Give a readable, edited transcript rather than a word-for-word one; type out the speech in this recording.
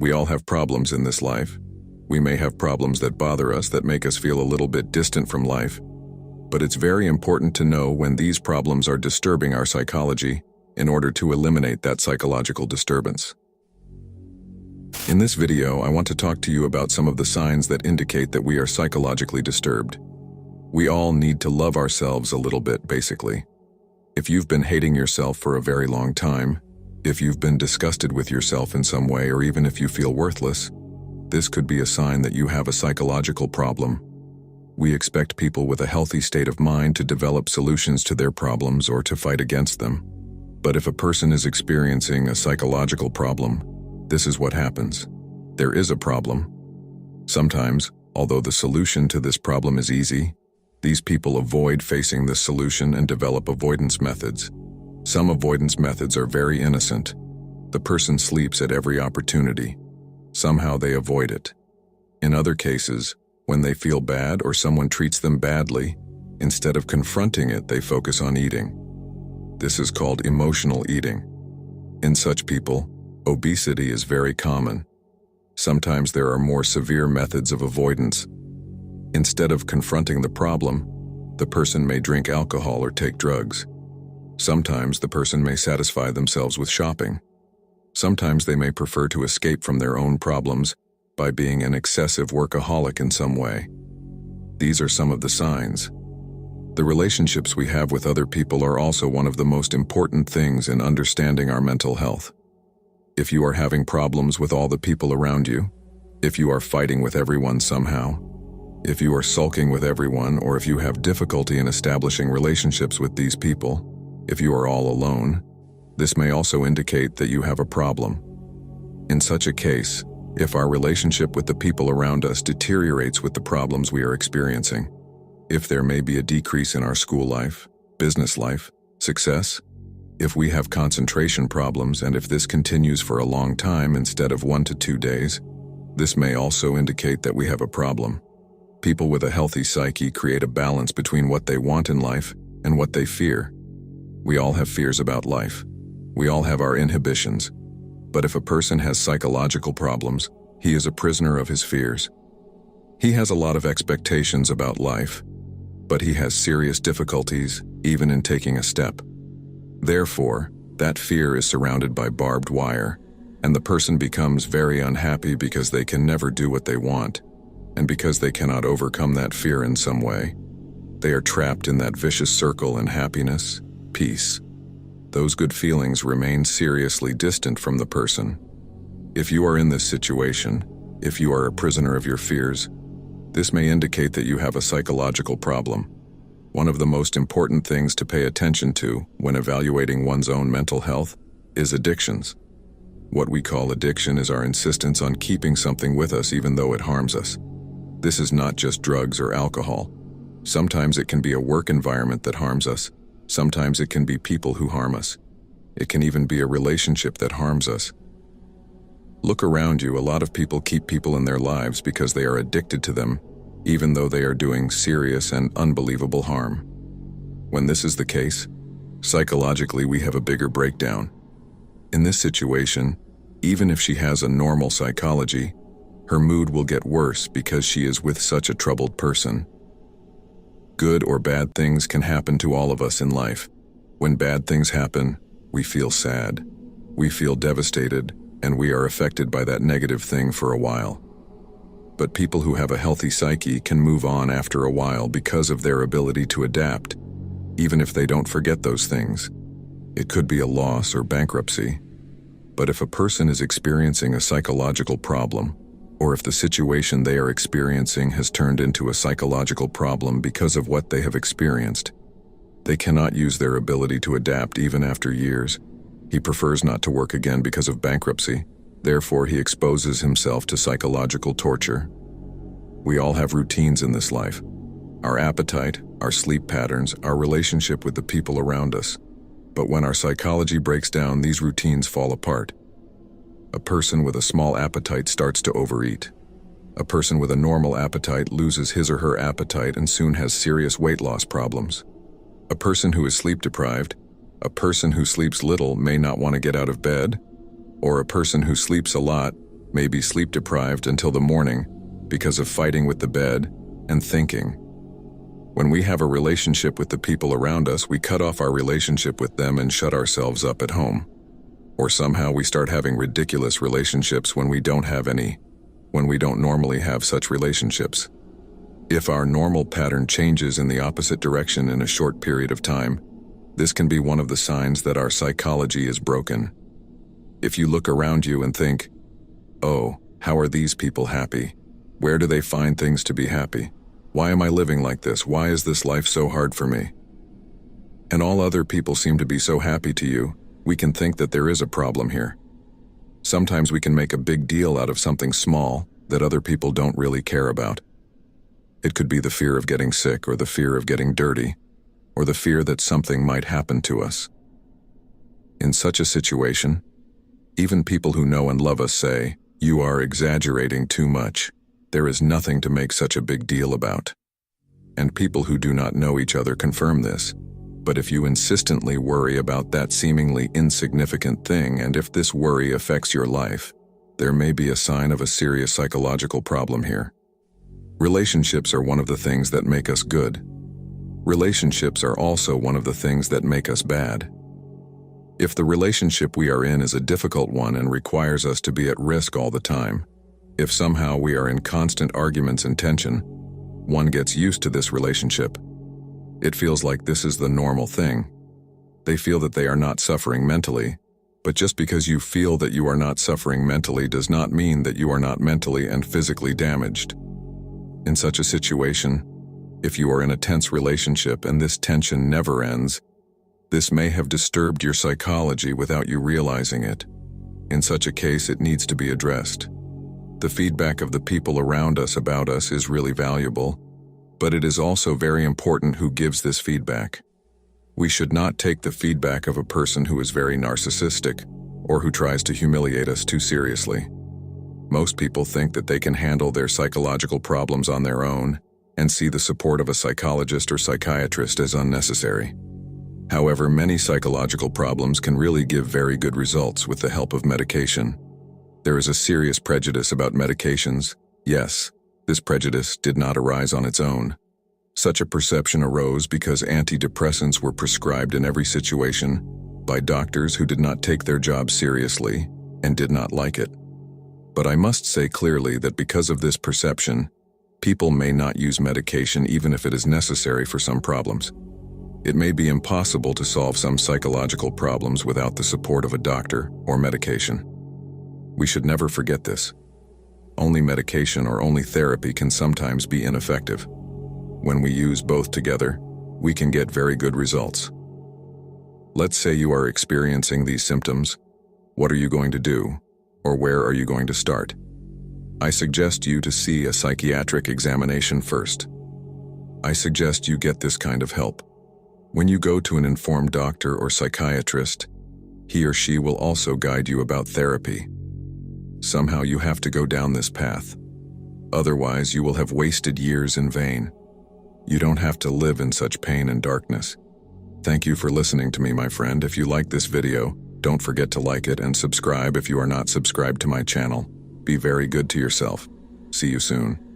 We all have problems in this life. We may have problems that bother us, that make us feel a little bit distant from life. But it's very important to know when these problems are disturbing our psychology in order to eliminate that psychological disturbance. In this video, I want to talk to you about some of the signs that indicate that we are psychologically disturbed. We all need to love ourselves a little bit, basically. If you've been hating yourself for a very long time, if you've been disgusted with yourself in some way, or even if you feel worthless, this could be a sign that you have a psychological problem. We expect people with a healthy state of mind to develop solutions to their problems or to fight against them. But if a person is experiencing a psychological problem, this is what happens. There is a problem. Sometimes, although the solution to this problem is easy, these people avoid facing this solution and develop avoidance methods. Some avoidance methods are very innocent. The person sleeps at every opportunity. Somehow they avoid it. In other cases, when they feel bad or someone treats them badly, instead of confronting it, they focus on eating. This is called emotional eating. In such people, obesity is very common. Sometimes there are more severe methods of avoidance. Instead of confronting the problem, the person may drink alcohol or take drugs. Sometimes the person may satisfy themselves with shopping. Sometimes they may prefer to escape from their own problems by being an excessive workaholic in some way. These are some of the signs. The relationships we have with other people are also one of the most important things in understanding our mental health. If you are having problems with all the people around you, if you are fighting with everyone somehow, if you are sulking with everyone, or if you have difficulty in establishing relationships with these people, if you are all alone, this may also indicate that you have a problem. In such a case, if our relationship with the people around us deteriorates with the problems we are experiencing, if there may be a decrease in our school life, business life, success, if we have concentration problems, and if this continues for a long time instead of 1 to 2 days, this may also indicate that we have a problem. People with a healthy psyche create a balance between what they want in life and what they fear. We all have fears about life. We all have our inhibitions. But if a person has psychological problems, he is a prisoner of his fears. He has a lot of expectations about life, but he has serious difficulties even in taking a step. Therefore, that fear is surrounded by barbed wire, and the person becomes very unhappy because they can never do what they want, and because they cannot overcome that fear in some way. They are trapped in that vicious circle, and happiness, peace, those good feelings remain seriously distant from the person. If you are in this situation, if you are a prisoner of your fears, this may indicate that you have a psychological problem. One of the most important things to pay attention to when evaluating one's own mental health is addictions. What we call addiction is our insistence on keeping something with us even though it harms us. This is not just drugs or alcohol. Sometimes it can be a work environment that harms us. Sometimes it can be people who harm us. It can even be a relationship that harms us. Look around you. A lot of people keep people in their lives because they are addicted to them, even though they are doing serious and unbelievable harm. When this is the case, psychologically we have a bigger breakdown. In this situation, even if she has a normal psychology, her mood will get worse because she is with such a troubled person. Good or bad things can happen to all of us in life. When bad things happen, we feel sad, we feel devastated, and we are affected by that negative thing for a while. But people who have a healthy psyche can move on after a while because of their ability to adapt, even if they don't forget those things. It could be a loss or bankruptcy. But if a person is experiencing a psychological problem, or if the situation they are experiencing has turned into a psychological problem because of what they have experienced, they cannot use their ability to adapt even after years. He prefers not to work again because of bankruptcy. Therefore, he exposes himself to psychological torture. We all have routines in this life. Our appetite, our sleep patterns, our relationship with the people around us. But when our psychology breaks down, these routines fall apart. A person with a small appetite starts to overeat. A person with a normal appetite loses his or her appetite and soon has serious weight loss problems. A person who is sleep deprived, a person who sleeps little may not want to get out of bed, or a person who sleeps a lot maybe sleep deprived until the morning because of fighting with the bed and thinking. When we have a relationship with the people around us, we cut off our relationship with them and shut ourselves up at home. Or somehow we start having ridiculous relationships when we don't have any, when we don't normally have such relationships. If our normal pattern changes in the opposite direction in a short period of time, this can be one of the signs that our psychology is broken. If you look around you and think, "Oh, how are these people happy? Where do they find things to be happy? Why am I living like this? Why is this life so hard for me?" And all other people seem to be so happy to you, we can think that there is a problem here. Sometimes we can make a big deal out of something small that other people don't really care about. It could be the fear of getting sick, or the fear of getting dirty, or the fear that something might happen to us. In such a situation, even people who know and love us say, "You are exaggerating too much. There is nothing to make such a big deal about." And people who do not know each other confirm this. But if you insistently worry about that seemingly insignificant thing, and if this worry affects your life, there may be a sign of a serious psychological problem here. Relationships are one of the things that make us good. Relationships are also one of the things that make us bad. If the relationship we are in is a difficult one and requires us to be at risk all the time, if somehow we are in constant arguments and tension, one gets used to this relationship. It feels like this is the normal thing. They feel that they are not suffering mentally, but just because you feel that you are not suffering mentally does not mean that you are not mentally and physically damaged. In such a situation, if you are in a tense relationship and this tension never ends, this may have disturbed your psychology without you realizing it. In such a case, it needs to be addressed. The feedback of the people around us about us is really valuable, but it is also very important who gives this feedback. We should not take the feedback of a person who is very narcissistic or who tries to humiliate us too seriously. Most people think that they can handle their psychological problems on their own and see the support of a psychologist or psychiatrist as unnecessary. However, many psychological problems can really give very good results with the help of medication. There is a serious prejudice about medications. Yes, this prejudice did not arise on its own. Such a perception arose because antidepressants were prescribed in every situation by doctors who did not take their job seriously and did not like it. But I must say clearly that because of this perception, people may not use medication even if it is necessary for some problems. It may be impossible to solve some psychological problems without the support of a doctor or medication. We should never forget this. Only medication or only therapy can sometimes be ineffective. When we use both together, we can get very good results. Let's say you are experiencing these symptoms. What are you going to do? Or where are you going to start? I suggest you to see a psychiatric examination first. I suggest you get this kind of help. When you go to an informed doctor or psychiatrist, he or she will also guide you about therapy. Somehow you have to go down this path. Otherwise, you will have wasted years in vain. You don't have to live in such pain and darkness. Thank you for listening to me, my friend. If you like this video, don't forget to like it and subscribe if you are not subscribed to my channel. Be very good to yourself. See you soon.